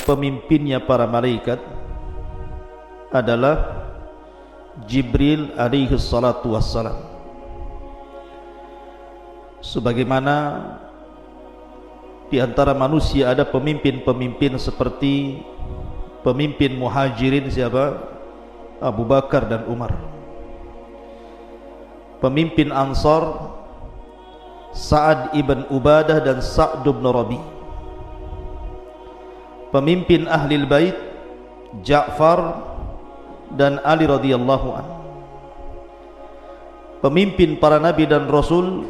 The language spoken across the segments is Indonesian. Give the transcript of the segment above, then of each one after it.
pemimpinnya para malaikat adalah Jibril alaihi salatu wassalam. Sebagaimana di antara manusia ada pemimpin-pemimpin seperti pemimpin muhajirin siapa? Abu Bakar dan Umar. Pemimpin Ansar Sa'ad ibn Ubadah dan Sa'd ibn Rabi. Pemimpin Ahlul Bait Ja'far dan Ali radhiyallahu anhu. Pemimpin para nabi dan rasul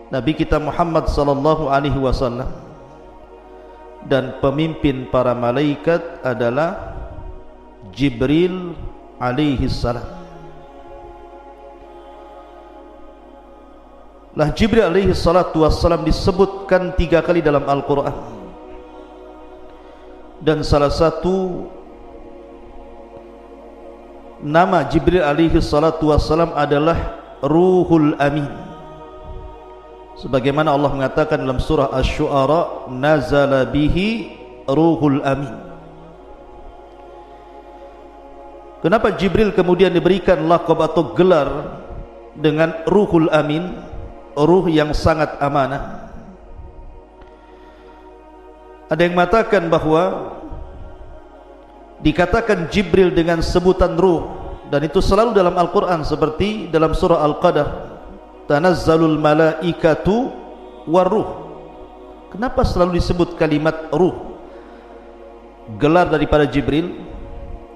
Nabi kita Muhammad sallallahu alaihi wasallam. Dan pemimpin para malaikat adalah Jibril alaihi salam. Lah Jibril alaihi salatu wassalam disebutkan 3 kali dalam Al-Quran. Dan salah satu nama Jibril alaihi salatu wassalam adalah Ruhul Amin. Sebagaimana Allah mengatakan dalam surah Asy-Syu'ara, nazala bihi Ruhul Amin. Kenapa Jibril kemudian diberikan laqab atau gelar dengan Ruhul Amin? Ruh yang sangat amanah. Ada yang mengatakan bahwa dikatakan Jibril dengan sebutan ruh, dan itu selalu dalam Al-Quran, seperti dalam surah Al-Qadar, tanazzalul malaikatu waruh. Kenapa selalu disebut kalimat ruh, gelar daripada Jibril,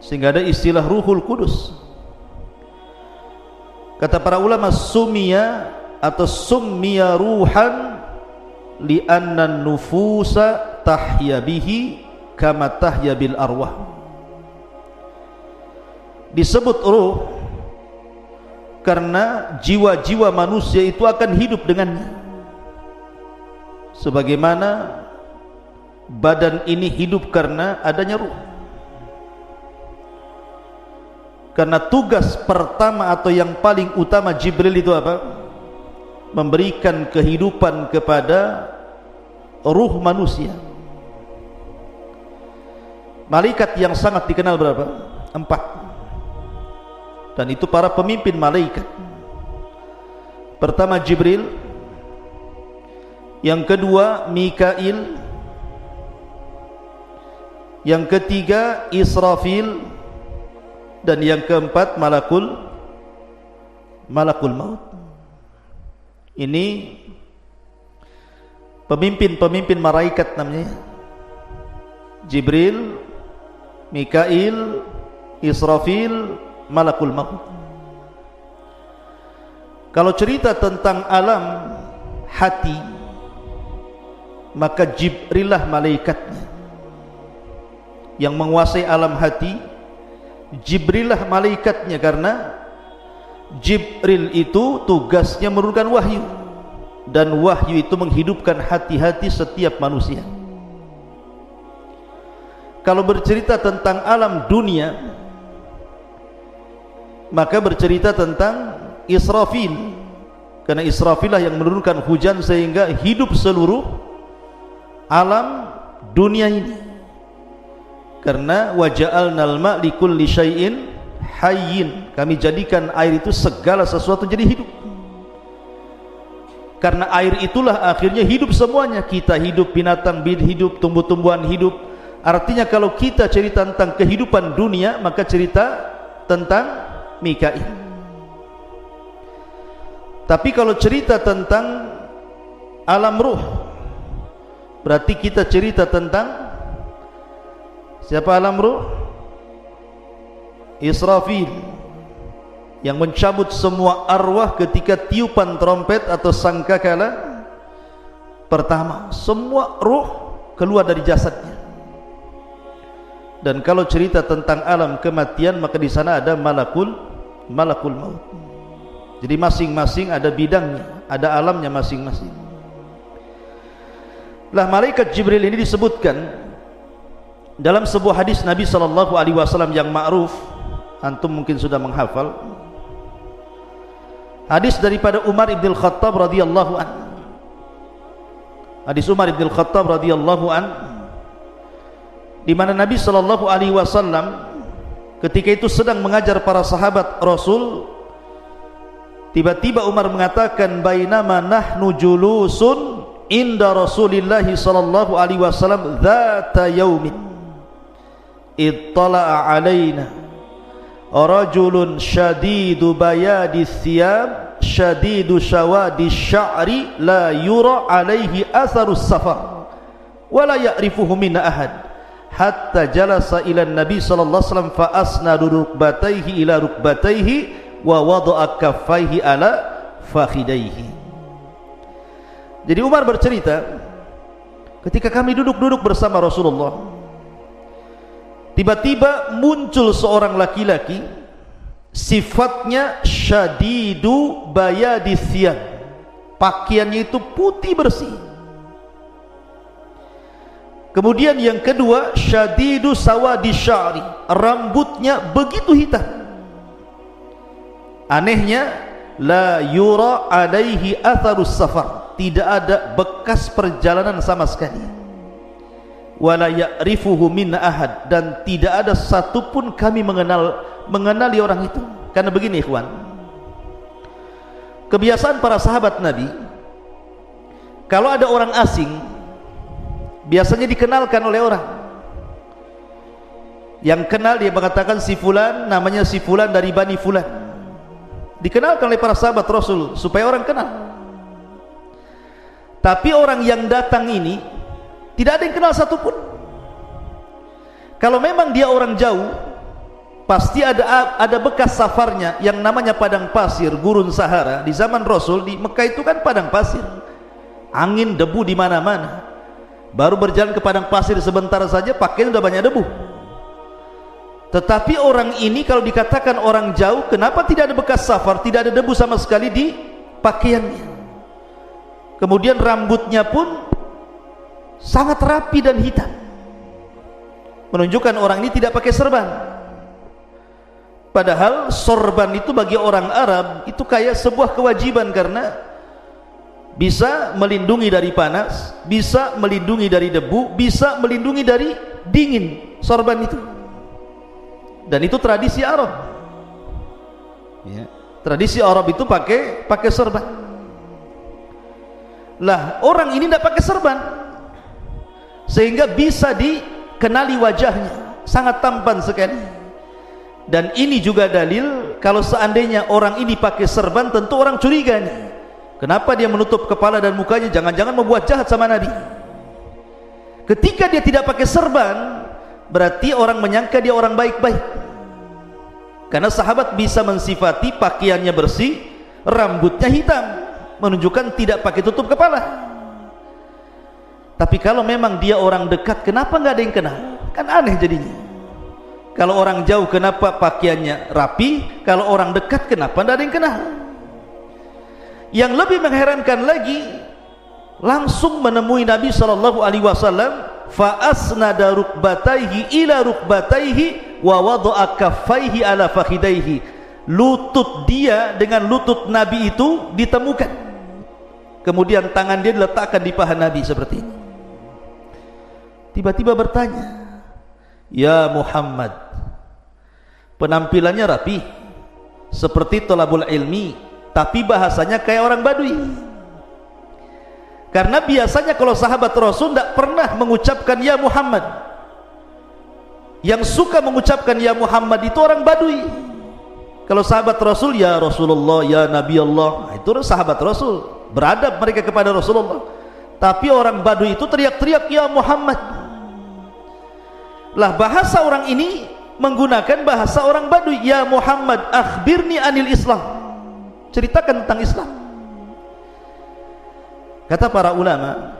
sehingga ada istilah Ruhul Kudus? Kata para ulama, summiya atau summiya ruhan li'anna nufusa tahya bihi kama tahya bil arwah. Disebut ruh karena jiwa-jiwa manusia itu akan hidup dengannya, sebagaimana badan ini hidup karena adanya ruh. Karena tugas pertama atau yang paling utama Jibril itu apa? Memberikan kehidupan kepada ruh manusia. Malaikat yang sangat dikenal berapa? 4. Dan itu para pemimpin malaikat. Pertama Jibril, yang kedua Mikail, yang ketiga Israfil, dan yang keempat Malakul Maut. Ini pemimpin-pemimpin malaikat namanya: Jibril, Mikail, Israfil, Malakul Maut. Kalau cerita tentang alam hati, maka Jibrillah malaikatnya yang menguasai alam hati. Jibrillah malaikatnya, karena Jibril itu tugasnya menurunkan wahyu, dan wahyu itu menghidupkan hati-hati setiap manusia. Kalau bercerita tentang alam dunia, maka bercerita tentang Israfil, karena Israfil lah yang menurunkan hujan sehingga hidup seluruh alam dunia ini. Karena waja'alnal ma' likulli syai'in hayyin, kami jadikan air itu segala sesuatu jadi hidup. Karena air itulah akhirnya hidup semuanya. Kita hidup, binatang hidup, tumbuh-tumbuhan hidup. Artinya kalau kita cerita tentang kehidupan dunia, maka cerita tentang Mikail. Tapi kalau cerita tentang alam ruh, berarti kita cerita tentang siapa alam ruh? Israfil, yang mencabut semua arwah ketika tiupan trompet atau sangkakala pertama. Semua ruh keluar dari jasadnya. Dan kalau cerita tentang alam kematian, maka di sana ada Malakul Maut. Jadi masing-masing ada bidangnya, ada alamnya masing-masing. Lah malaikat Jibril ini disebutkan dalam sebuah hadis Nabi SAW yang ma'ruf, antum mungkin sudah menghafal. Hadis daripada Umar ibn Khattab radhiyallahu an. Hadis Umar ibn Khattab radhiyallahu an, di mana Nabi sallallahu alaihi wasallam ketika itu sedang mengajar para sahabat Rasul. Tiba-tiba Umar mengatakan, bainama nahnu julusun inda Rasulillah sallallahu alaihi wasallam dzata yaumin ittala'a alaina rajulun syadidu bayadi thiyab syadidu syawadi sya'ri la yura alaihi atharus safar wa la ya'rifuhu minna ahad hatta jalasa ila Nabi sallallahu alaihi wasallam fa asnadu rukbatayhi ila rukbatayhi wa wada'a kaffaihi ala fakhidaihi. Jadi Umar bercerita, ketika kami duduk-duduk bersama Rasulullah, tiba-tiba muncul seorang laki-laki, sifatnya syadidu bayadi thiyab, pakaiannya itu putih bersih. Kemudian yang kedua, syadidu sawadi sya'ri, rambutnya begitu hitam. Anehnya, la yura alaihi atharus safar, tidak ada bekas perjalanan sama sekali. Wala ya'rifuhu minna ahad, dan tidak ada satupun kami mengenali orang itu. Karena begini ikhwan, kebiasaan para sahabat Nabi, kalau ada orang asing biasanya dikenalkan oleh orang. Yang kenal dia mengatakan si fulan, namanya si fulan dari Bani Fulan. Dikenalkan oleh para sahabat Rasul supaya orang kenal. Tapi orang yang datang ini tidak ada yang kenal satupun. Kalau memang dia orang jauh, pasti ada bekas safarnya yang namanya padang pasir, gurun Sahara. Di zaman Rasul di Mekah itu kan padang pasir, angin, debu di mana-mana. Baru berjalan ke padang pasir sebentar saja pakaian sudah banyak debu. Tetapi orang ini kalau dikatakan orang jauh, kenapa tidak ada bekas safar, tidak ada debu sama sekali di pakaiannya. Kemudian rambutnya pun sangat rapi dan hitam, menunjukkan orang ini tidak pakai serban. Padahal sorban itu bagi orang Arab itu kayak sebuah kewajiban, karena bisa melindungi dari panas, bisa melindungi dari debu, bisa melindungi dari dingin, sorban itu. Dan itu tradisi Arab ya. Tradisi Arab itu pakai serban. Lah orang ini tidak pakai serban, sehingga bisa dikenali wajahnya, sangat tampan sekali. Dan ini juga dalil kalau seandainya orang ini pakai serban, tentu orang curiga nih, kenapa dia menutup kepala dan mukanya, jangan-jangan membuat jahat sama Nabi. Ketika dia tidak pakai serban, berarti orang menyangka dia orang baik-baik. Karena sahabat bisa mensifati pakaiannya bersih, rambutnya hitam, menunjukkan tidak pakai tutup kepala. Tapi kalau memang dia orang dekat, kenapa nggak ada yang kenal? Kan aneh jadinya. Kalau orang jauh kenapa pakaiannya rapi, kalau orang dekat kenapa nggak ada yang kenal? Yang lebih mengherankan lagi, langsung menemui Nabi sallallahu alaihi wasallam, fa asnada rukbatayhi ila rukbatayhi wa wada'a kaffaihi ala fakhidaihi. Lutut dia dengan lutut Nabi itu ditemukan, kemudian tangan dia diletakkan di paha Nabi seperti ini. Tiba-tiba bertanya, ya Muhammad, penampilannya rapi seperti thalabul ilmi, tapi bahasanya kayak orang Badui. Karena biasanya kalau sahabat Rasul tidak pernah mengucapkan ya Muhammad. Yang suka mengucapkan ya Muhammad itu orang Badui. Kalau sahabat Rasul ya Rasulullah, ya Nabi Allah, itu sahabat Rasul, beradab mereka kepada Rasulullah. Tapi orang Badui itu teriak-teriak ya Muhammad. Lah bahasa orang ini menggunakan bahasa orang Badui, ya Muhammad akhbirni anil Islam, ceritakan tentang Islam. Kata para ulama,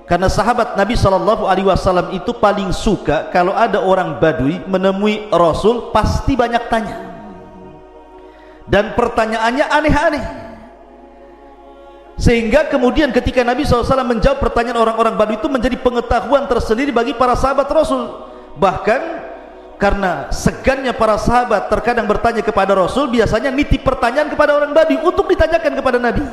karena sahabat Nabi SAW itu paling suka kalau ada orang Badui menemui Rasul, pasti banyak tanya, dan pertanyaannya aneh-aneh, sehingga kemudian ketika Nabi SAW menjawab pertanyaan orang-orang Badui itu menjadi pengetahuan tersendiri bagi para sahabat Rasul. Bahkan karena segannya para sahabat terkadang bertanya kepada Rasul, biasanya nitip pertanyaan kepada orang Badui untuk ditanyakan kepada Nabi.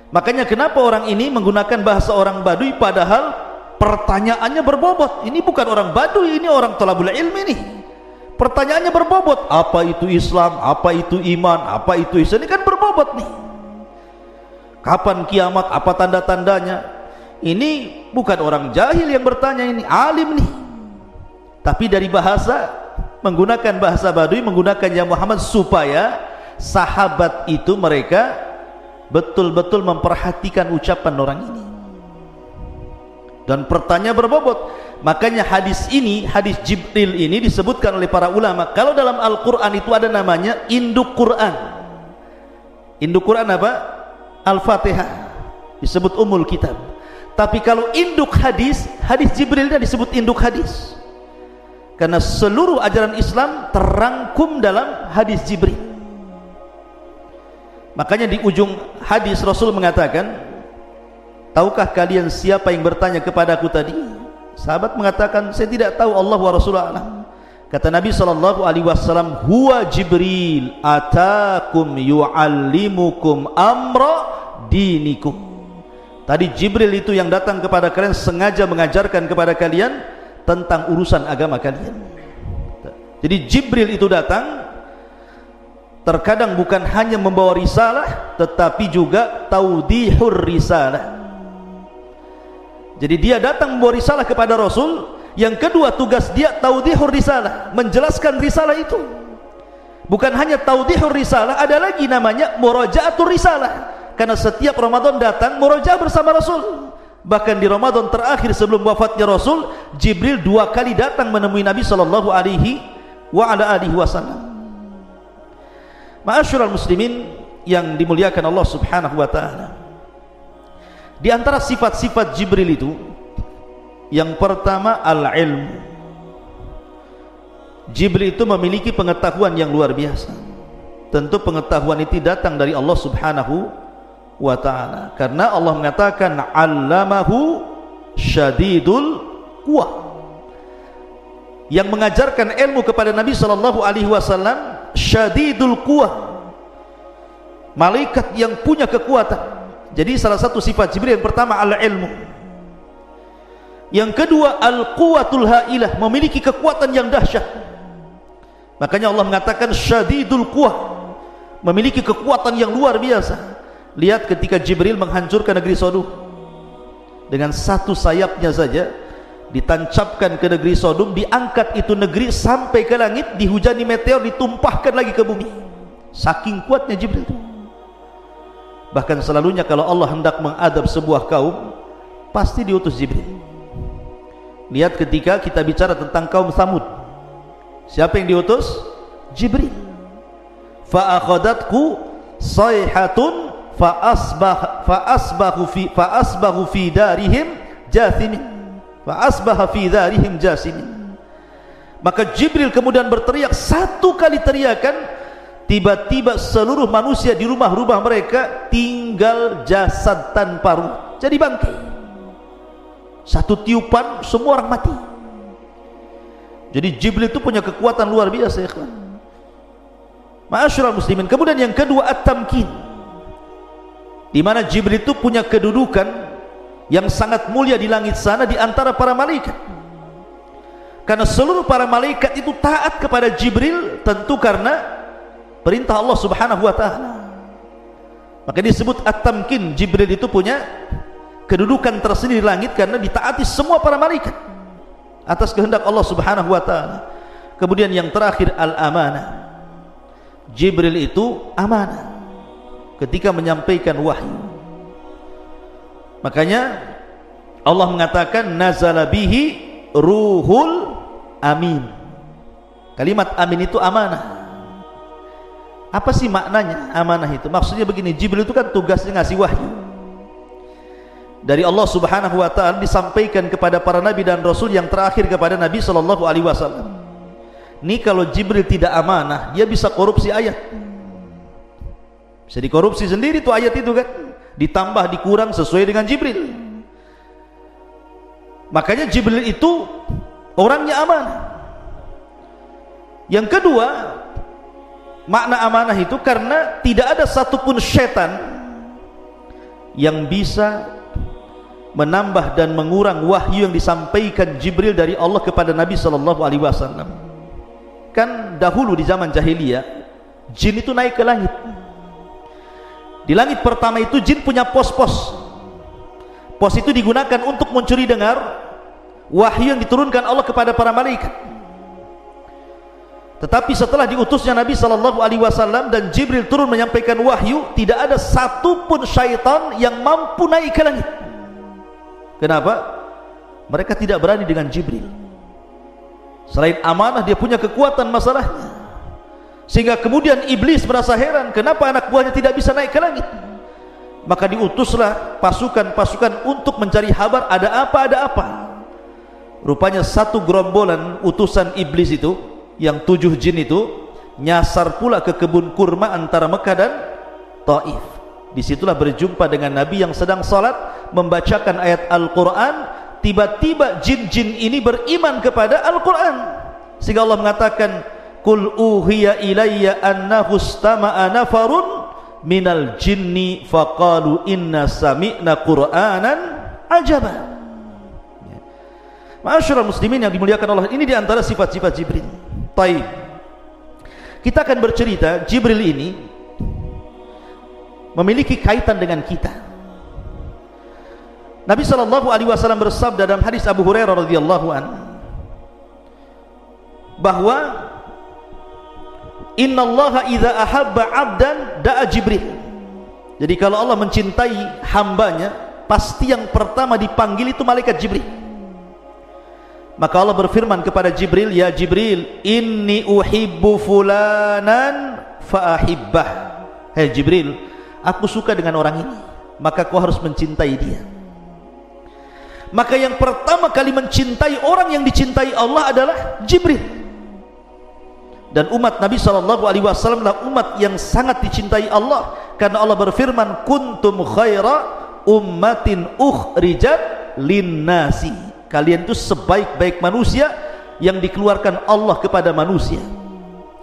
Makanya kenapa orang ini menggunakan bahasa orang Badui, padahal pertanyaannya berbobot. Ini bukan orang Baduy, ini orang thalabul ilmi nih. Pertanyaannya berbobot. Apa itu Islam? Apa itu iman? Apa itu Islam? Ini kan berbobot nih. Kapan kiamat? Apa tanda-tandanya? Ini bukan orang jahil yang bertanya, ini alim nih. Tapi dari bahasa, menggunakan bahasa Baduy, menggunakan ya Muhammad, supaya sahabat itu mereka betul-betul memperhatikan ucapan orang ini. Dan pertanyaan berbobot. Makanya hadis ini, hadis Jibril ini disebutkan oleh para ulama, kalau dalam Al-Quran itu ada namanya induk Quran. Induk Quran apa? Al-Fatihah, disebut umul kitab. Tapi kalau induk hadis, hadis Jibrilnya disebut induk hadis, karena seluruh ajaran Islam terangkum dalam hadis Jibril. Makanya di ujung hadis Rasul mengatakan, tahukah kalian siapa yang bertanya kepadaku tadi? Sahabat mengatakan, saya tidak tahu, Allah wa Rasulullah alam. Kata Nabi SAW, huwa Jibril atakum yu'allimukum amra dinikum. Tadi Jibril itu yang datang kepada kalian, sengaja mengajarkan kepada kalian tentang urusan agama kalian. Jadi Jibril itu datang, terkadang bukan hanya membawa risalah, tetapi juga taudihur risalah. Jadi dia datang membawa risalah kepada Rasul. Yang kedua, tugas dia taudihur risalah, menjelaskan risalah itu. Bukan hanya taudihur risalah, ada lagi namanya muraja'atur risalah. Karena setiap Ramadan datang murajaah bersama Rasul. Bahkan di Ramadan terakhir sebelum wafatnya Rasul, Jibril 2 kali datang menemui Nabi sallallahu alaihi wasallam. Ma'asyiral muslimin yang dimuliakan Allah Subhanahu wa taala. Di antara sifat-sifat Jibril itu, yang pertama al-ilmu. Jibril itu memiliki pengetahuan yang luar biasa. Tentu pengetahuan itu datang dari Allah Subhanahu wa ta'ala, karena Allah mengatakan allamahu syadidul quwah. Yang mengajarkan ilmu kepada Nabi sallallahu alaihi wasallam syadidul quwah, malaikat yang punya kekuatan. Jadi salah satu sifat Jibril yang pertama al-ilmu. Yang kedua al-quwatul hailah, memiliki kekuatan yang dahsyat. Makanya Allah mengatakan syadidul quwah, memiliki kekuatan yang luar biasa. Lihat ketika Jibril menghancurkan negeri Sodom, dengan satu sayapnya saja ditancapkan ke negeri Sodom, diangkat itu negeri sampai ke langit, dihujani meteor, ditumpahkan lagi ke bumi. Saking kuatnya Jibril itu. Bahkan selalunya kalau Allah hendak mengadab sebuah kaum, pasti diutus Jibril. Lihat ketika kita bicara tentang kaum Tsamud, siapa yang diutus? Jibril. Fa akhadatku sayhatun fa asbahu fi darihim jathimin. Fa asbaha fi darihim jasimin. Maka Jibril kemudian berteriak 1 kali teriakan, tiba-tiba seluruh manusia di rumah-rumah mereka tinggal jasad tanpa ruh, jadi bangkai. 1 tiupan semua orang mati. Jadi Jibril itu punya kekuatan luar biasa, ya kan? Ma'asyiral muslimin. Kemudian yang kedua at-tamkin, di mana Jibril itu punya kedudukan yang sangat mulia di langit sana di antara para malaikat. Karena seluruh para malaikat itu taat kepada Jibril, tentu karena perintah Allah Subhanahu wa taala. Maka disebut at-tamkin. Jibril itu punya kedudukan tersendiri di langit karena ditaati semua para malaikat atas kehendak Allah Subhanahu wa taala. Kemudian yang terakhir al-amanah. Jibril itu amanah ketika menyampaikan wahyu. Makanya Allah mengatakan nazala bihi ruhul amin. Kalimat amin itu amanah. Apa sih maknanya amanah itu? Maksudnya begini, Jibril itu kan tugasnya ngasih wahyu dari Allah Subhanahu wa taala, disampaikan kepada para nabi dan rasul, yang terakhir kepada Nabi sallallahu alaihi wasallam. Ini kalau Jibril tidak amanah, dia bisa korupsi ayat. Bisa dikorupsi sendiri tuh ayat itu kan, ditambah dikurang sesuai dengan Jibril. Makanya Jibril itu orangnya amanah. Yang kedua, makna amanah itu karena tidak ada satupun setan yang bisa menambah dan mengurang wahyu yang disampaikan Jibril dari Allah kepada Nabi sallallahu alaihi wasallam. Kan dahulu di zaman jahiliyah jin itu naik ke langit. Di langit pertama itu jin punya pos-pos. Pos itu digunakan untuk mencuri dengar wahyu yang diturunkan Allah kepada para malaikat. Tetapi setelah diutusnya Nabi sallallahu alaihi wasallam dan Jibril turun menyampaikan wahyu, tidak ada satupun syaitan yang mampu naik ke langit. Kenapa? Mereka tidak berani dengan Jibril. Selain amanah, dia punya kekuatan masalahnya. Sehingga kemudian iblis merasa heran, kenapa anak buahnya tidak bisa naik ke langit? Maka diutuslah pasukan-pasukan untuk mencari kabar ada apa. Rupanya satu gerombolan utusan iblis itu, yang 7 jin itu, nyasar pula ke kebun kurma antara Mekah dan Taif. Disitulah berjumpa dengan Nabi yang sedang salat membacakan ayat Al-Quran. Tiba-tiba jin-jin ini beriman kepada Al-Quran, sehingga Allah mengatakan, Qul uhiya ilayya annahu istama'a nafarun minal jinni faqalu inna sami'na qur'anan ajaba. Ma'asyiral muslimin yang dimuliakan Allah, ini diantara sifat-sifat Jibril. Taib, kita akan bercerita Jibril ini memiliki kaitan dengan kita. Nabi sallallahu alaihi wasallam bersabda dalam hadis Abu Hurairah radhiyallahu an, bahwa innallaha idza ahabba 'abdan da'a Jibril. Jadi kalau Allah mencintai hambanya, pasti yang pertama dipanggil itu malaikat Jibril. Maka Allah berfirman kepada Jibril, ya Jibril, inni uhibbu fulanan fa'ahibbah. Hei Jibril, aku suka dengan orang ini, maka kau harus mencintai dia. Maka yang pertama kali mencintai orang yang dicintai Allah adalah Jibril. Dan umat Nabi SAW adalah umat yang sangat dicintai Allah, karena Allah berfirman, kuntum khaira ummatin ukhrijat linnasi. Kalian itu sebaik-baik manusia yang dikeluarkan Allah kepada manusia.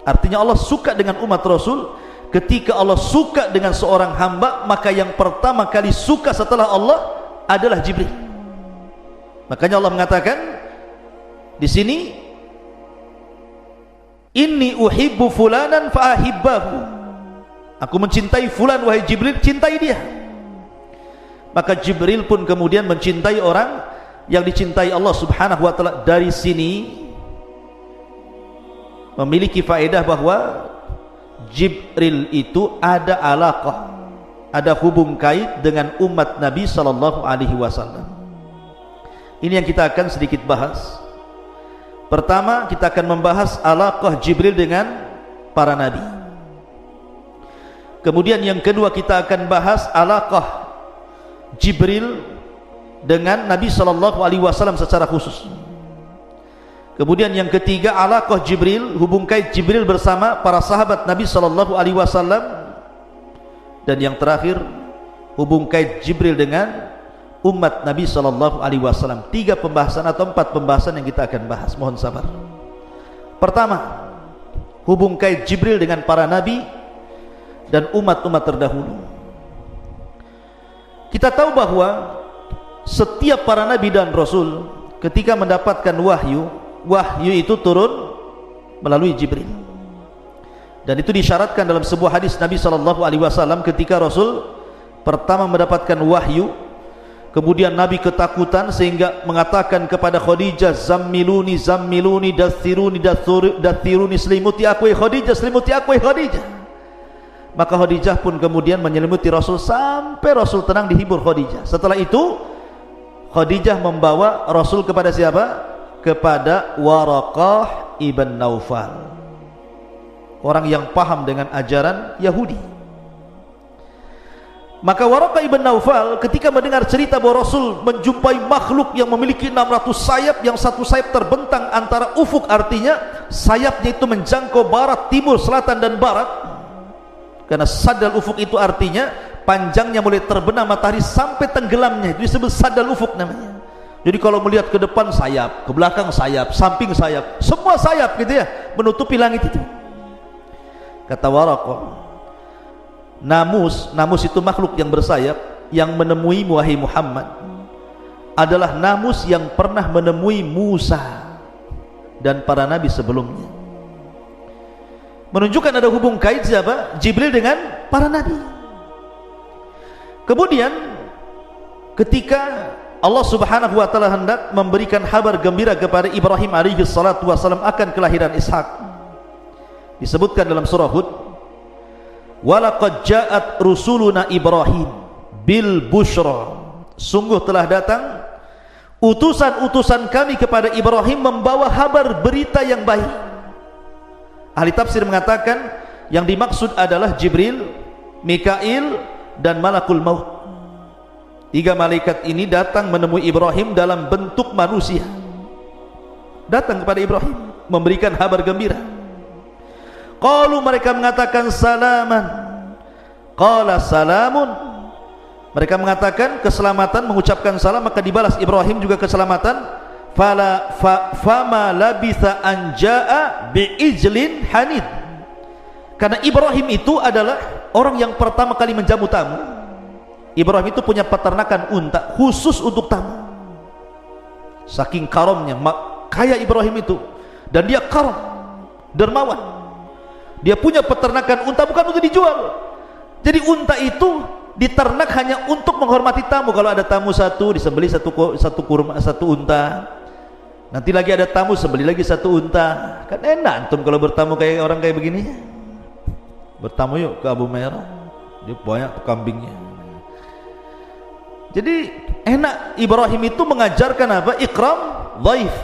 Artinya Allah suka dengan umat Rasul. Ketika Allah suka dengan seorang hamba, maka yang pertama kali suka setelah Allah adalah Jibril. Makanya Allah mengatakan di sini, inni uhibbu fulanan fa'ahibbahu. Aku mencintai fulan, wahai Jibril, cintai dia. Maka Jibril pun kemudian mencintai orang yang dicintai Allah subhanahu wa ta'ala. Dari sini memiliki faedah bahwa Jibril itu ada alaqah, ada hubung kait dengan umat Nabi sallallahu alaihi wasallam. Ini yang kita akan sedikit bahas. Pertama, kita akan membahas alaqah Jibril dengan para nabi. Kemudian yang kedua, kita akan bahas alaqah Jibril dengan Nabi sallallahu alaihi wasallam secara khusus. Kemudian yang ketiga, alaqah Jibril, hubung kait Jibril bersama para sahabat Nabi sallallahu alaihi wasallam. Dan yang terakhir, hubung kait Jibril dengan umat Nabi sallallahu alaihi wasallam. 3 pembahasan atau 4 pembahasan yang kita akan bahas. Mohon sabar. Pertama, hubung kait Jibril dengan para nabi dan umat-umat terdahulu. Kita tahu bahwa setiap para nabi dan rasul ketika mendapatkan wahyu itu turun melalui Jibril. Dan itu disyaratkan dalam sebuah hadis Nabi sallallahu alaihi wasallam, ketika Rasul pertama mendapatkan wahyu, kemudian Nabi ketakutan sehingga mengatakan kepada Khadijah, zammiluni zammiluni dathiruni, selimuti aku Khadijah, selimuti aku Khadijah. Maka Khadijah pun kemudian menyelimuti Rasul sampai Rasul tenang, dihibur Khadijah. Setelah itu Khadijah membawa Rasul kepada siapa? Kepada Waraqah ibn Naufal, orang yang paham dengan ajaran Yahudi. Maka Waraqah ibn Naufal ketika mendengar cerita bahwa Rasul menjumpai makhluk yang memiliki 600 sayap, yang satu sayap terbentang antara ufuk, artinya sayapnya itu menjangkau barat, timur, selatan dan barat. Karena sadal ufuk itu artinya panjangnya mulai terbenam matahari sampai tenggelamnya, itu disebut sadal ufuk namanya. Jadi kalau melihat ke depan sayap, ke belakang sayap, samping sayap, semua sayap gitu ya, menutupi langit itu. Kata Waraqah, namus itu makhluk yang bersayap yang menemui wahai Muhammad. adalah namus yang pernah menemui Musa dan para nabi sebelumnya. Menunjukkan ada hubung kait siapa? Jibril dengan para nabi. Kemudian ketika Allah Subhanahu wa taala hendak memberikan kabar gembira kepada Ibrahim alaihi salatu wasallam akan kelahiran Ishak, disebutkan dalam surah Hud, walaqad ja'at rusuluna Ibrahim bil busyra, sungguh telah datang utusan-utusan kami kepada Ibrahim membawa kabar berita yang baik. Ahli tafsir mengatakan yang dimaksud adalah Jibril, Mikail dan Malakul Maut. 3 malaikat ini datang menemui Ibrahim dalam bentuk manusia, datang kepada Ibrahim memberikan kabar gembira. Qalu, mereka mengatakan salaman. Qala salamun, mereka mengatakan keselamatan, mengucapkan salam, maka dibalas Ibrahim juga keselamatan. Fama labitha anja'a bi'ijlin hanid, karena Ibrahim itu adalah orang yang pertama kali menjamu tamu. Ibrahim itu punya peternakan unta khusus untuk tamu. Saking karamnya, kaya Ibrahim itu, dan dia karam, dermawan. Dia punya peternakan unta bukan untuk dijual. Jadi unta itu diternak hanya untuk menghormati tamu. Kalau ada tamu satu, disembelih satu unta. Nanti lagi ada tamu, sembelih lagi satu unta. Kan enak antum kalau bertamu kayak orang kayak begini. Bertamu yuk ke Abu Merah, dia banyak kambingnya. Jadi enak. Ibrahim itu mengajarkan apa? Ikram dhaif.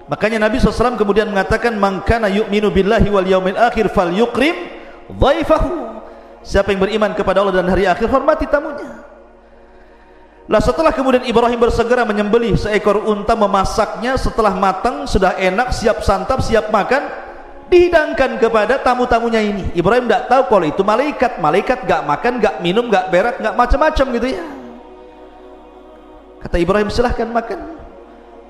Makanya Nabi SAW kemudian mengatakan, man kana yu'minu billahi wal yaumil akhir falyukrim dhaifahu. Siapa yang beriman kepada Allah dan hari akhir, hormati tamunya. Lah setelah kemudian Ibrahim bersegera menyembelih seekor unta, memasaknya, setelah matang sudah enak, siap santap, siap makan, dihidangkan kepada tamu-tamunya ini. Ibrahim tidak tahu kalau itu malaikat. Malaikat gak makan, gak minum, gak berak, gak macam-macam gitu ya. Kata Ibrahim, silahkan makan.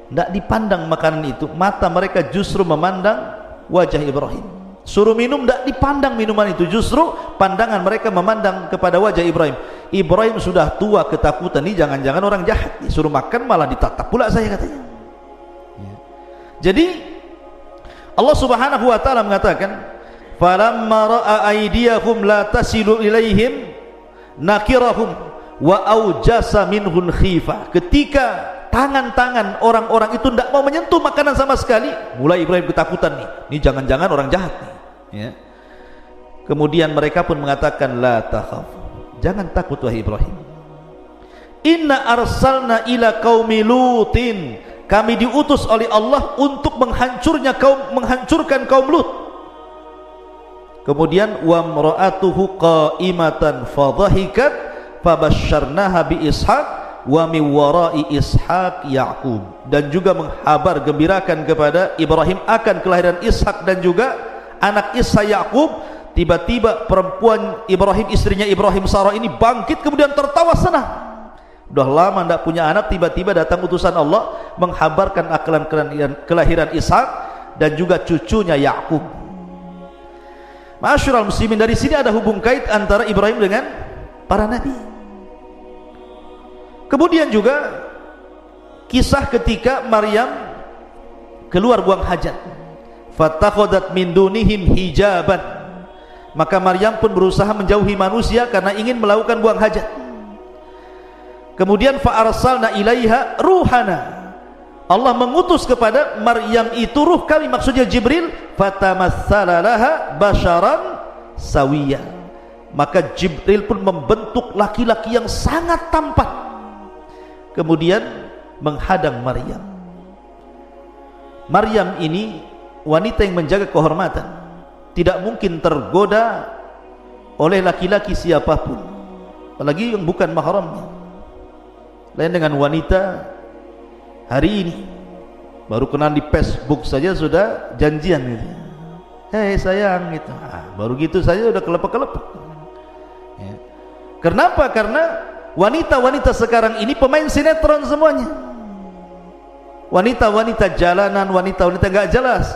Tidak dipandang makanan itu, mata mereka justru memandang wajah Ibrahim. Suruh minum, tidak dipandang minuman itu, justru pandangan mereka memandang kepada wajah Ibrahim. Ibrahim sudah tua, ketakutan, ini jangan-jangan orang jahat, suruh makan malah ditatap pula saya, katanya. Jadi Allah Subhanahu wa taala mengatakan, falamma ra'a aydiyahum la tasilu ilaihim nakirahum wa aujasa minhun khifah. Ketika tangan-tangan orang-orang itu tidak mau menyentuh makanan sama sekali, mulai Ibrahim ketakutan nih, ini jangan-jangan orang jahat nih ya. Kemudian mereka pun mengatakan, la takhaf, jangan takut wahai Ibrahim, inna arsalna ila qaumi lutin, kami diutus oleh Allah untuk menghancurkan kaum Lut. Kemudian wa mra'atuhu qa'imatan fadhahikat fabasyarnaha bi Ishaq wa min wara'i Ishaq Yaqub, dan juga menghabar gembirakan kepada Ibrahim akan kelahiran Ishak dan juga anak Ishak Yaqub. Tiba-tiba perempuan Ibrahim, istrinya Ibrahim, Sarah ini bangkit kemudian tertawa senang. Udah lama tidak punya anak, tiba-tiba datang utusan Allah menghabarkan akan kelahiran Ishak dan juga cucunya Yaqub. Ma'asyiral muslimin, dari sini ada hubung kait antara Ibrahim dengan para nabi. Kemudian juga kisah ketika Maryam keluar buang hajat, fatakhadat min dunihim hijaban, maka Maryam pun berusaha menjauhi manusia karena ingin melakukan buang hajat. Kemudian fa arsalna ilaiha ruhana, Allah mengutus kepada Maryam itu ruh kami, maksudnya Jibril, fatamassala laha basharan sawiya, maka Jibril pun membentuk laki-laki yang sangat tampan, kemudian menghadang Maryam. Maryam ini wanita yang menjaga kehormatan, tidak mungkin tergoda oleh laki-laki siapapun, apalagi yang bukan mahramnya. Lain dengan wanita hari ini, baru kenal di Facebook saja sudah janjian gitu. Hei sayang gitu, baru gitu saja udah kelepek-kelepek ya. Kenapa? Karena wanita-wanita sekarang ini pemain sinetron semuanya, wanita-wanita jalanan, wanita-wanita gak jelas,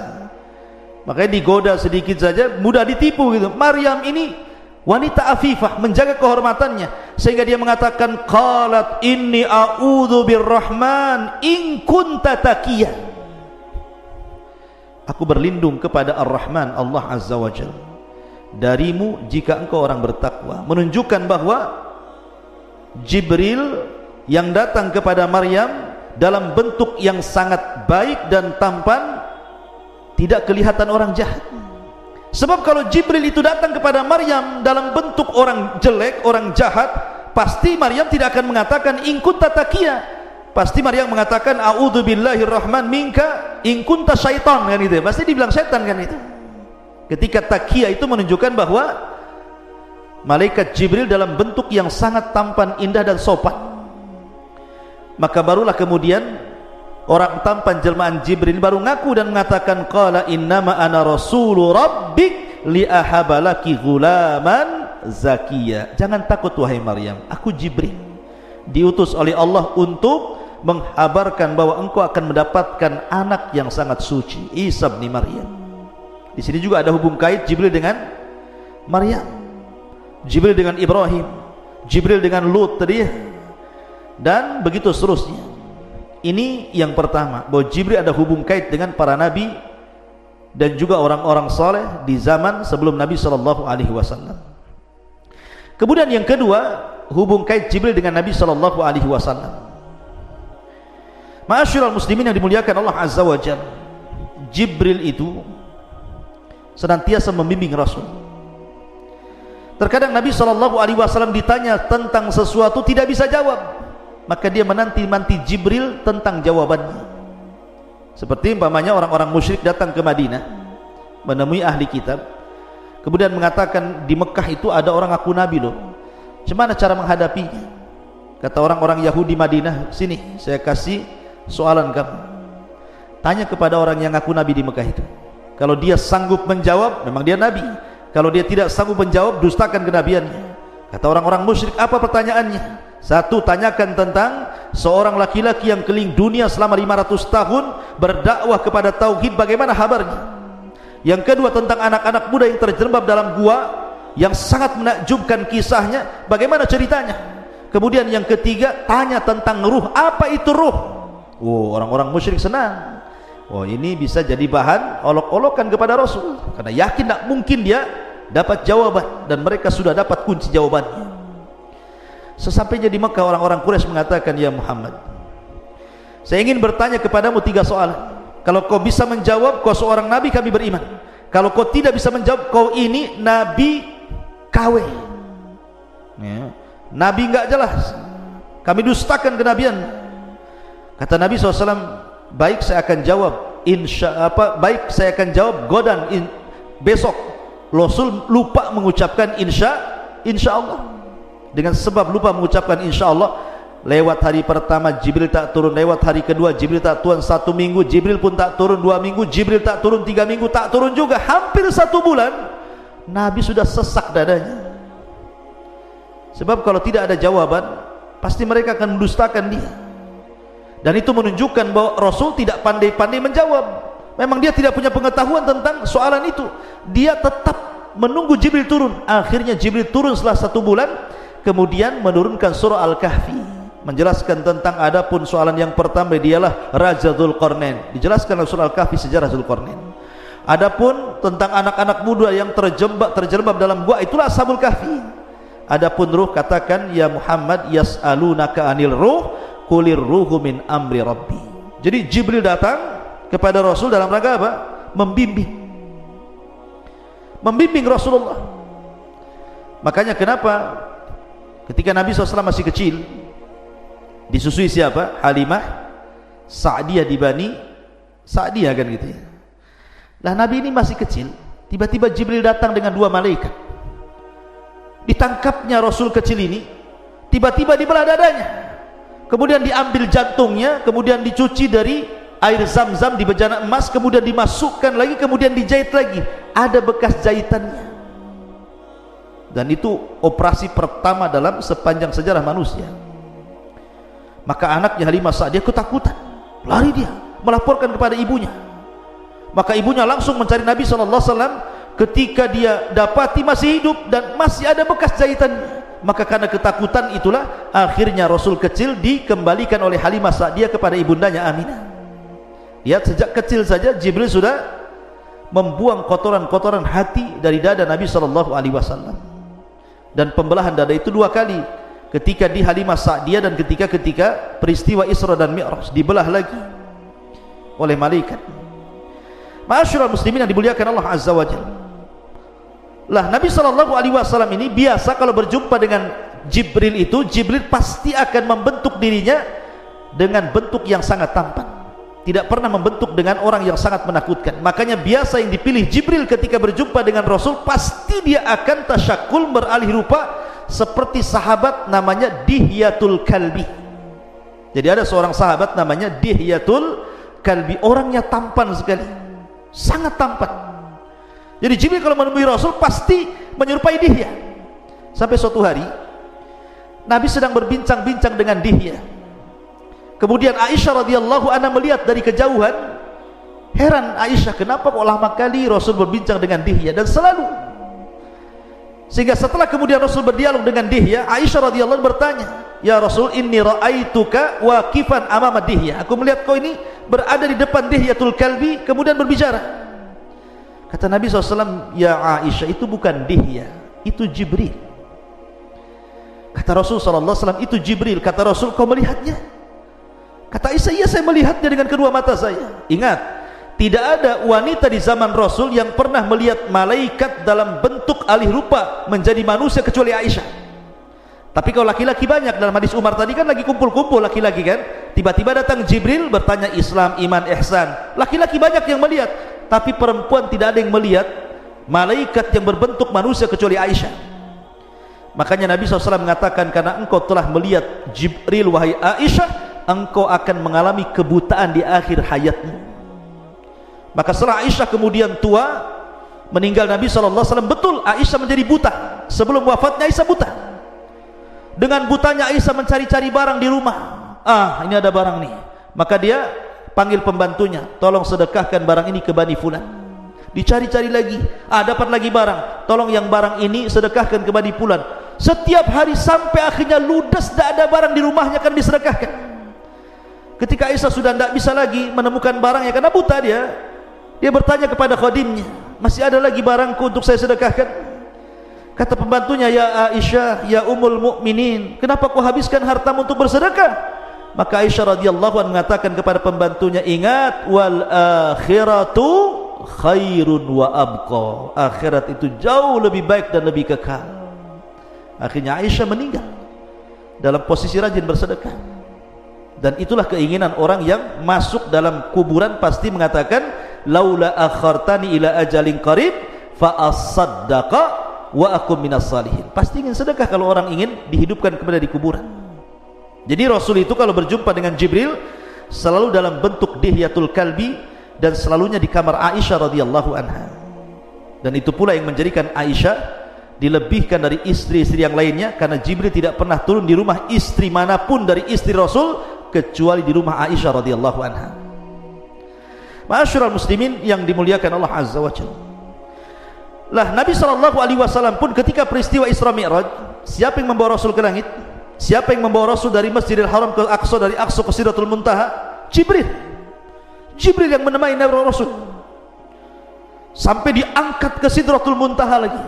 makanya digoda sedikit saja mudah ditipu gitu. Maryam ini wanita afifah, menjaga kehormatannya, sehingga dia mengatakan qalat inni a'udzu birrahman in kunta taqiyan, aku berlindung kepada Ar-Rahman Allah Azza wa Jalla darimu jika engkau orang bertakwa. Menunjukkan bahwa Jibril yang datang kepada Maryam dalam bentuk yang sangat baik dan tampan, tidak kelihatan orang jahat. Sebab kalau Jibril itu datang kepada Maryam dalam bentuk orang jelek, orang jahat, pasti Maryam tidak akan mengatakan in kunta taqiya. Pasti Maryam mengatakan a'udzu billahirrahman minka in kunta syaitan, kan itu. Pasti dibilang setan, kan itu. Ketika taqiya itu menunjukkan bahwa malaikat Jibril dalam bentuk yang sangat tampan, indah dan sopan. Maka barulah kemudian orang tampan jelmaan Jibril baru ngaku dan mengatakan qala innama ana rasulu rabbik li ahabalaki ghulaman zakiya. Jangan takut wahai Maryam, aku Jibril diutus oleh Allah untuk menghabarkan bahwa engkau akan mendapatkan anak yang sangat suci, Isa bin Maryam. Di sini juga ada hubung kait Jibril dengan Maryam, Jibril dengan Ibrahim, Jibril dengan Lut tadi, dan begitu seterusnya. Ini yang pertama, bahwa Jibril ada hubung kait dengan para nabi dan juga orang-orang saleh di zaman sebelum Nabi sallallahu alaihi wasallam. Kemudian yang kedua, hubung kait Jibril dengan Nabi sallallahu alaihi wasallam. Ma'asyiral muslimin yang dimuliakan Allah Azza wa Jalla, Jibril itu senantiasa membimbing Rasul. Terkadang Nabi sallallahu alaihi wasallam ditanya tentang sesuatu tidak bisa jawab, maka dia menanti-nanti Jibril tentang jawabannya. Seperti umpamanya orang-orang musyrik datang ke Madinah menemui ahli kitab, kemudian mengatakan di Mekah itu ada orang ngaku nabi loh, gimana cara menghadapinya? Kata orang-orang Yahudi Madinah, sini saya kasih soalan kamu, tanya kepada orang yang ngaku nabi di Mekah itu. Kalau dia sanggup menjawab, memang dia nabi. Kalau dia tidak sanggup menjawab, dustakan kenabiannya. Kata orang-orang musyrik, apa pertanyaannya? Satu, tanyakan tentang seorang laki-laki yang keliling dunia selama 500 tahun berdakwah kepada tauhid, bagaimana kabarnya? Yang kedua, tentang anak-anak muda yang terjerembab dalam gua yang sangat menakjubkan kisahnya, bagaimana ceritanya? Kemudian yang ketiga, tanya tentang ruh, apa itu ruh? Oh, orang-orang musyrik senang. Oh, ini bisa jadi bahan olok-olokan kepada Rasul, karena yakin tak mungkin dia dapat jawaban, dan mereka sudah dapat kunci jawabannya. Sesampainya di Mekah, orang-orang Quraisy mengatakan, ya Muhammad, saya ingin bertanya kepadamu 3 soalan. Kalau kau bisa menjawab, kau seorang nabi, kami beriman. Kalau kau tidak bisa menjawab, kau ini nabi KW, ya, nabi enggak jelas, kami dustakan kenabian. Kata Nabi SAW, baik saya akan jawab, baik saya akan jawab godan besok. Rasul lupa mengucapkan insya Allah. Dengan sebab lupa mengucapkan insya Allah, lewat hari pertama Jibril tak turun, lewat hari kedua Jibril tak turun, 1 minggu Jibril pun tak turun, 2 minggu Jibril tak turun, 3 minggu tak turun juga, hampir 1 bulan Nabi sudah sesak dadanya. Sebab kalau tidak ada jawaban, pasti mereka akan mendustakan dia. Dan itu menunjukkan bahwa Rasul tidak pandai-pandai menjawab. Memang dia tidak punya pengetahuan tentang soalan itu. Dia tetap menunggu Jibril turun. Akhirnya Jibril turun setelah 1 bulan, kemudian menurunkan surah Al-Kahfi, menjelaskan tentang adapun soalan yang pertama, dialah Raja Dzulqarnain. Dijelaskan dalam surah Al-Kahfi sejarah Dzulqarnain. Adapun tentang anak-anak muda yang terjerembab dalam gua, itulah Ashabul Kahfi. Adapun ruh, katakan ya Muhammad, yas'alunaka anil ruh qulir ruhu min amri rabbi. Jadi Jibril datang kepada Rasul dalam rangka apa? Membimbing Rasulullah. Makanya kenapa ketika Nabi SAW masih kecil, disusui siapa? Halimah Sa'diyah di Bani Sa'diyah, kan gitu ya. Lah Nabi ini masih kecil, tiba-tiba Jibril datang dengan 2 malaikat. Ditangkapnya Rasul kecil ini, tiba-tiba dibelah dadanya, kemudian diambil jantungnya, kemudian dicuci dari air zam-zam di bejana emas, kemudian dimasukkan lagi, kemudian dijahit lagi, ada bekas jahitannya. Dan itu operasi pertama dalam sepanjang sejarah manusia. Maka anaknya Halimah Sa'diyah ketakutan, lari dia melaporkan kepada ibunya. Maka ibunya langsung mencari Nabi SAW. Ketika dia dapati masih hidup dan masih ada bekas jahitannya, Maka karena ketakutan itulah akhirnya Rasul kecil dikembalikan oleh Halimah Sa'diyah kepada ibundanya Aminah. Lihat, sejak kecil saja Jibril sudah membuang kotoran-kotoran hati dari dada Nabi SAW. Dan pembelahan dada itu 2 kali, ketika di Halimah Sa'diyah dan ketika peristiwa Isra dan Mi'raj, dibelah lagi oleh malaikat. Ma'asyiral muslimin yang dimuliakan Allah Azza wa Jalla. Lah, Nabi SAW ini biasa kalau berjumpa dengan Jibril itu, Jibril pasti akan membentuk dirinya dengan bentuk yang sangat tampan. Tidak pernah membentuk dengan orang yang sangat menakutkan. Makanya biasa yang dipilih Jibril ketika berjumpa dengan Rasul, pasti dia akan tasyakul, beralih rupa seperti sahabat namanya Dihyatul Kalbi. Jadi ada seorang sahabat namanya Dihyatul Kalbi, orangnya tampan sekali, sangat tampan. Jadi Jibril kalau menemui Rasul pasti menyerupai Dihya. Sampai suatu hari Nabi sedang berbincang-bincang dengan Dihya. Kemudian Aisyah radhiyallahu anha melihat dari kejauhan. Heran Aisyah, kenapa kok lama kali Rasul berbincang dengan Dihya, dan selalu. Sehingga setelah kemudian Rasul berdialog dengan Dihya, Aisyah radhiyallahu anha bertanya, "Ya Rasul, inni ra'aituka waqifan amama Dihya." Aku melihat kau ini berada di depan Dihyatul Kalbi, kemudian berbicara. Kata Nabi SAW, "Ya Aisyah, itu bukan Dihya, itu Jibril." Kata Rasul SAW, "Itu Jibril." Kata Rasul, "Kau melihatnya?" Kata Aisyah, "Iya, saya melihatnya dengan kedua mata saya." Ingat, tidak ada wanita di zaman Rasul yang pernah melihat malaikat dalam bentuk alih rupa menjadi manusia kecuali Aisyah. Tapi kalau laki-laki banyak, dalam hadis Umar tadi kan lagi kumpul-kumpul laki-laki kan, tiba-tiba datang Jibril bertanya Islam, iman, ihsan. Laki-laki banyak yang melihat, tapi perempuan tidak ada yang melihat malaikat yang berbentuk manusia kecuali Aisyah. Makanya Nabi SAW mengatakan, karena engkau telah melihat Jibril wahai Aisyah, engkau akan mengalami kebutaan di akhir hayatmu. Maka setelah Aisyah kemudian tua, meninggal Nabi SAW, betul Aisyah menjadi buta. Sebelum wafatnya Aisyah buta. Dengan butanya Aisyah mencari-cari barang di rumah. Ini ada barang nih. Maka dia panggil pembantunya, tolong sedekahkan barang ini ke Bani Fulan. Dicari-cari lagi, dapat lagi barang, tolong yang barang ini sedekahkan ke Bani Fulan. Setiap hari sampai akhirnya ludes, tidak ada barang di rumahnya kan disedekahkan. Ketika Aisyah sudah tidak bisa lagi menemukan barangnya karena buta dia bertanya kepada khadimnya, "Masih ada lagi barangku untuk saya sedekahkan?" Kata pembantunya, "Ya Aisyah, ya Ummul Mukminin, kenapa kau habiskan hartamu untuk bersedekah?" Maka Aisyah radhiyallahu anha mengatakan kepada pembantunya, "Ingat, wal akhiratu khairun wa abqa." Akhirat itu jauh lebih baik dan lebih kekal. Akhirnya Aisyah meninggal dalam posisi rajin bersedekah. Dan itulah keinginan orang yang masuk dalam kuburan, pasti mengatakan, "Laula akhartani ila ajalin qarib fa asaddaqa wa akum minas salihin." Pasti ingin sedekah kalau orang ingin dihidupkan kembali di kuburan. Jadi Rasul itu kalau berjumpa dengan Jibril selalu dalam bentuk Dihyatul Kalbi, dan selalunya di kamar Aisyah radhiyallahu anha. Dan itu pula yang menjadikan Aisyah dilebihkan dari istri-istri yang lainnya, karena Jibril tidak pernah turun di rumah istri manapun dari istri Rasul kecuali di rumah Aisyah radhiyallahu anha. Ma'asyiral muslimin yang dimuliakan Allah Azza wa Jalla. Lah, Nabi SAW pun ketika peristiwa Isra Mi'raj, siapa yang membawa Rasul ke langit? Siapa yang membawa Rasul dari Masjidil Haram ke Aqsa, dari Aqsa ke Sidratul Muntaha? Jibril. Jibril yang menemani Nabi Rasul sampai diangkat ke Sidratul Muntaha lagi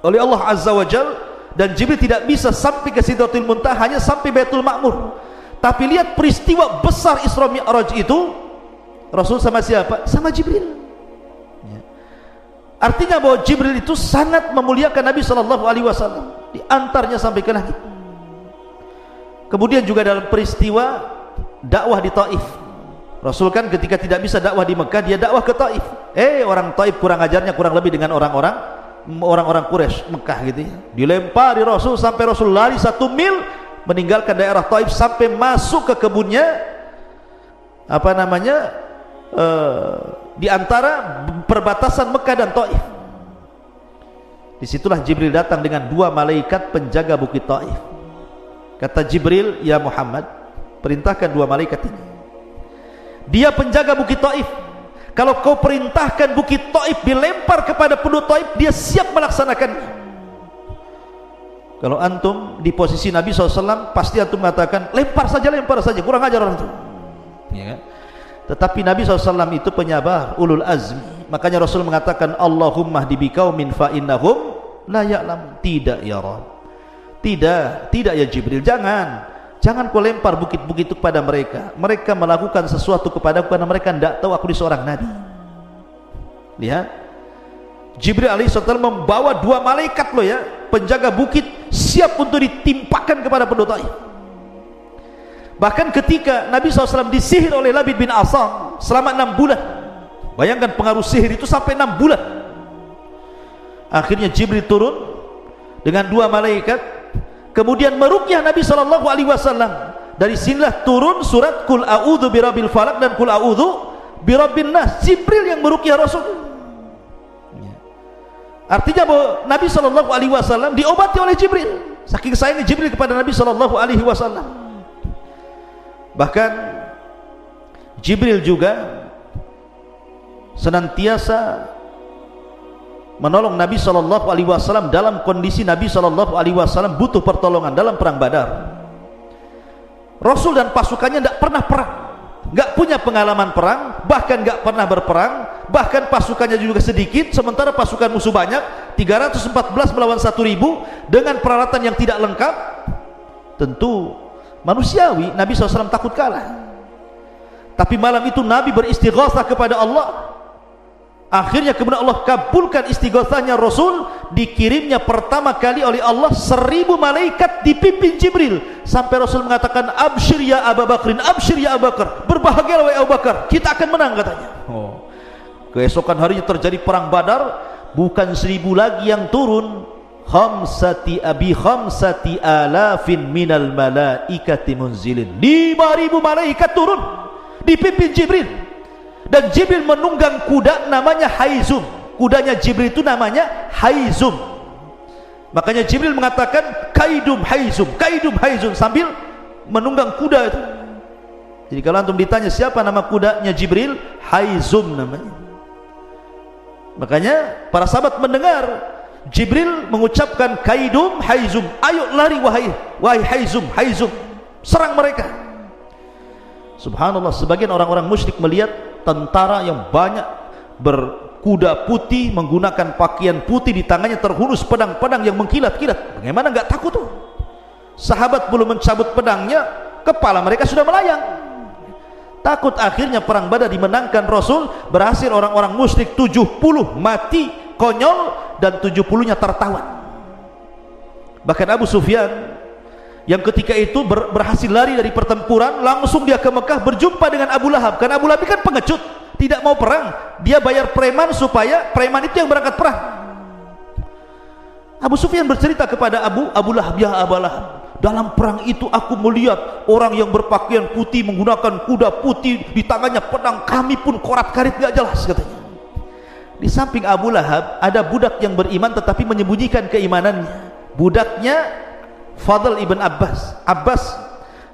oleh Allah Azza wa Jalla. Dan Jibril tidak bisa sampai ke Sidratul Muntaha, hanya sampai Baitul Ma'mur. Tapi lihat peristiwa besar Isra Mi'raj itu, Rasul sama siapa? Sama Jibril. Artinya bahwa Jibril itu sangat memuliakan Nabi SAW, diantarnya sampai ke langit. Kemudian juga dalam peristiwa dakwah di Taif, Rasul kan ketika tidak bisa dakwah di Mekah, dia dakwah ke Taif. Orang Taif kurang ajarnya kurang lebih dengan orang-orang Quraisy Mekah gitu ya. Dilempari Rasul sampai Rasul lari 1 mil meninggalkan daerah Taif sampai masuk ke kebunnya di antara perbatasan Mekah dan Taif. Disitulah Jibril datang dengan 2 malaikat penjaga bukit Taif. Kata Jibril, "Ya Muhammad, perintahkan 2 malaikat ini. Dia penjaga bukit Taif. Kalau kau perintahkan bukit Taif dilempar kepada penduduk Taif, dia siap melaksanakannya." Kalau antum di posisi Nabi SAW, pasti antum mengatakan lempar saja, kurang ajar orang itu, ya kan? Tetapi Nabi SAW itu penyabar, ulul azmi. Makanya Rasul mengatakan, Allahumma hdi biqaumin fa innahum la ya'lamun. Tidak ya Rabb, tidak ya Jibril, jangan kau lempar bukit-bukit itu kepada mereka. Mereka melakukan sesuatu kepadaku karena mereka tidak tahu aku ini seorang nabi. Lihat, Jibril alaihissalam membawa 2 malaikat loh ya, penjaga bukit, siap untuk ditimpakan kepada penduduk Taif. Bahkan ketika Nabi SAW disihir oleh Labid bin Asam selama 6 bulan, bayangkan pengaruh sihir itu sampai 6 bulan. Akhirnya Jibril turun dengan 2 malaikat, kemudian meruqyah Nabi SAW. Dari sinilah turun surat Qul a'udzu birabbil falaq dan Qul a'udzu birabbin nas. Jibril yang meruqyah Rasul. Artinya bahwa Nabi SAW diobati oleh Jibril, saking sayangnya Jibril kepada Nabi SAW. Bahkan Jibril juga senantiasa menolong Nabi SAW dalam kondisi Nabi SAW butuh pertolongan dalam perang Badar. Rasul dan pasukannya tidak pernah perang, nggak punya pengalaman perang, bahkan nggak pernah berperang, bahkan pasukannya juga sedikit, sementara pasukan musuh banyak, 314 melawan 1000 dengan peralatan yang tidak lengkap. Tentu manusiawi Nabi SAW takut kalah. Tapi malam itu Nabi beristighatsah kepada Allah. Akhirnya kemudian Allah kabulkan istighatsahnya Rasul. Dikirimnya pertama kali oleh Allah 1000 malaikat dipimpin Jibril, sampai Rasul mengatakan, absyir ya Abu Bakrin, absyir ya Abu Bakar, berbahagialah wahai Abu Bakar, kita akan menang katanya. Keesokan harinya terjadi perang Badar. Bukan 1000 lagi yang turun, khamsati alafin minal malaikati munzilin, 5000 malaikat turun dipimpin Jibril. Dan Jibril menunggang kuda namanya Haizum. Kudanya Jibril itu namanya Haizum. Makanya Jibril mengatakan kaidum Haizum sambil menunggang kuda itu. Jadi kalau antum ditanya siapa nama kudanya Jibril, Haizum namanya. Makanya para sahabat mendengar Jibril mengucapkan kaidum Haizum, ayo lari wahai Haizum, serang mereka. Subhanallah, sebagian orang-orang musyrik melihat tentara yang banyak berkuda putih, menggunakan pakaian putih, di tangannya terhunus pedang-pedang yang mengkilat-kilat. Bagaimana nggak takut tuh? Sahabat belum mencabut pedangnya, kepala mereka sudah melayang. Takut. Akhirnya perang Badar dimenangkan Rasul. Berhasil orang-orang musyrik 70 mati konyol dan 70-nya tertawan. Bahkan Abu Sufyan yang ketika itu berhasil lari dari pertempuran, langsung dia ke Mekah berjumpa dengan Abu Lahab. Karena Abu Lahab kan pengecut, tidak mau perang. Dia bayar preman supaya preman itu yang berangkat perang. Abu Sufyan bercerita kepada Abu Lahab, ya Abu Lahab, dalam perang itu aku melihat orang yang berpakaian putih, menggunakan kuda putih, di tangannya pedang, kami pun korat-karit gak jelas katanya. Di samping Abu Lahab ada budak yang beriman tetapi menyembunyikan keimanannya. Budaknya Fadl ibn Abbas,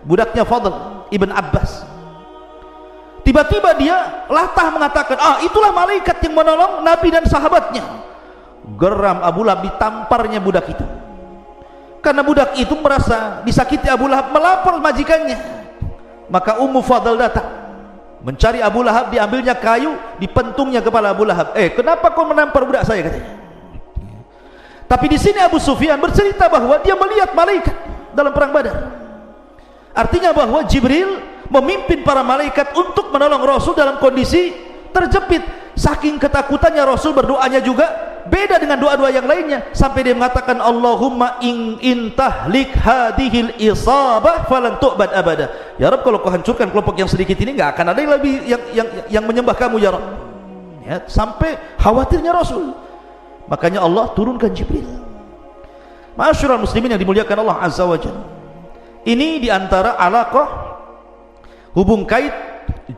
budaknya Fadl ibn Abbas. Tiba-tiba dia latah mengatakan, itulah malaikat yang menolong Nabi dan sahabatnya. Geram Abu Lahab, ditamparnya budak itu. Karena budak itu merasa disakiti Abu Lahab, melapor majikannya. Maka Ummu Fadl datang mencari Abu Lahab, diambilnya kayu, dipentungnya kepala Abu Lahab. Kenapa kau menampar budak saya katanya. Tapi di sini Abu Sufyan bercerita bahwa dia melihat malaikat dalam perang Badar. Artinya bahwa Jibril memimpin para malaikat untuk menolong Rasul dalam kondisi terjepit. Saking ketakutannya Rasul, berdoanya juga beda dengan doa-doa yang lainnya, sampai dia mengatakan, Allahumma in tahlik hadhil isabah falan tu'bad abada. Ya Rabb, kalau kau hancurkan kelompok yang sedikit ini, nggak akan ada yang lebih yang menyembah kamu ya Rabb. Ya, sampai khawatirnya Rasul. Makanya Allah turunkan Jibril. Ma'asyiral muslimin yang dimuliakan Allah Azza wa Jalla, ini diantara alaqah, hubung kait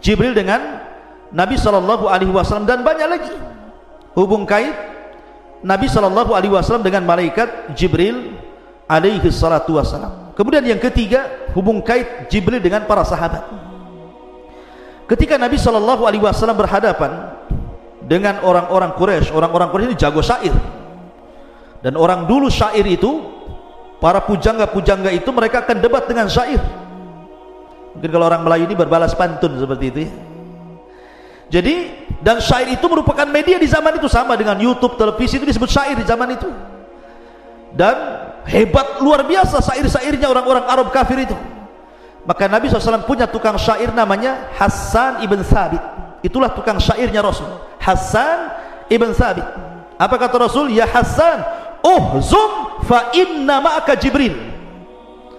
Jibril dengan Nabi SAW, dan banyak lagi hubung kait Nabi SAW dengan malaikat Jibril alaihi salatu wassalam. Kemudian yang ketiga, hubung kait Jibril dengan para sahabat. Ketika Nabi SAW berhadapan dengan orang-orang Quraisy ini jago syair. Dan orang dulu syair itu para pujangga-pujangga itu mereka akan debat dengan syair. Mungkin kalau orang Melayu ini berbalas pantun seperti itu ya. Jadi, dan syair itu merupakan media di zaman itu, sama dengan YouTube, televisi, itu disebut syair di zaman itu. Dan hebat luar biasa syair-syairnya orang-orang Arab kafir itu. Maka Nabi SAW punya tukang syair namanya Hassan ibn Thabit. Itulah tukang syairnya Rasul, Hassan ibn Thabit. Apa kata Rasul? Ya Hassan, uhzum fa inna ma'aka Jibril.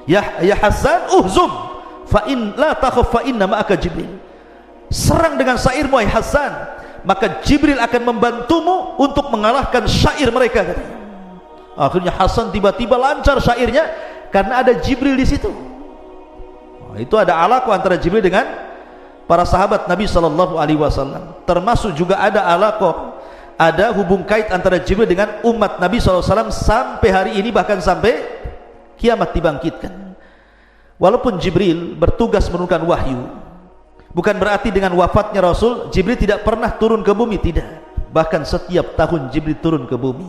Ya Hassan, uhzum fa in la takhaf fa inna ma'aka Jibril. Serang dengan syairmu hai Hassan, maka Jibril akan membantumu untuk mengalahkan syair mereka, katanya. Akhirnya Hasan tiba-tiba lancar syairnya karena ada Jibril di situ. Itu ada alaqah antara Jibril dengan para sahabat Nabi sallallahu alaihi wasallam. Termasuk juga ada alaqah, ada hubung kait antara Jibril dengan umat Nabi SAW sampai hari ini, bahkan sampai kiamat dibangkitkan. Walaupun Jibril bertugas menurunkan wahyu, bukan berarti dengan wafatnya Rasul Jibril tidak pernah turun ke bumi, tidak. Bahkan setiap tahun Jibril turun ke bumi.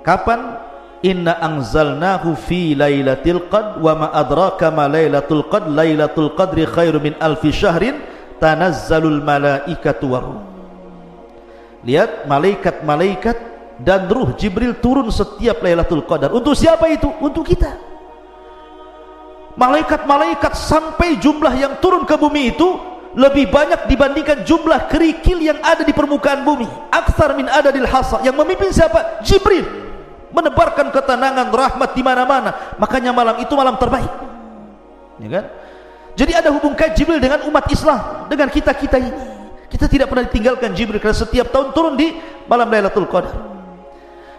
Kapan? Inna anzalnahu fi lailatul qadr wa ma adraka ma lailatul qadr lailatul qadri khairu min alfi syahrin tanazzalul malaikatu waruh. Lihat, malaikat-malaikat dan ruh Jibril turun setiap Lailatul Qadar. Untuk siapa itu? Untuk kita. Malaikat-malaikat sampai jumlah yang turun ke bumi itu lebih banyak dibandingkan jumlah kerikil yang ada di permukaan bumi. Aktsar min adadil hasa. Yang memimpin siapa? Jibril. Menebarkan ketenangan, rahmat di mana-mana. Makanya malam itu malam terbaik. Ya kan? Jadi ada hubung kait Jibril dengan umat Islam, dengan kita-kita ini. Kita tidak pernah ditinggalkan Jibril, karena setiap tahun turun di malam Lailatul Qadar.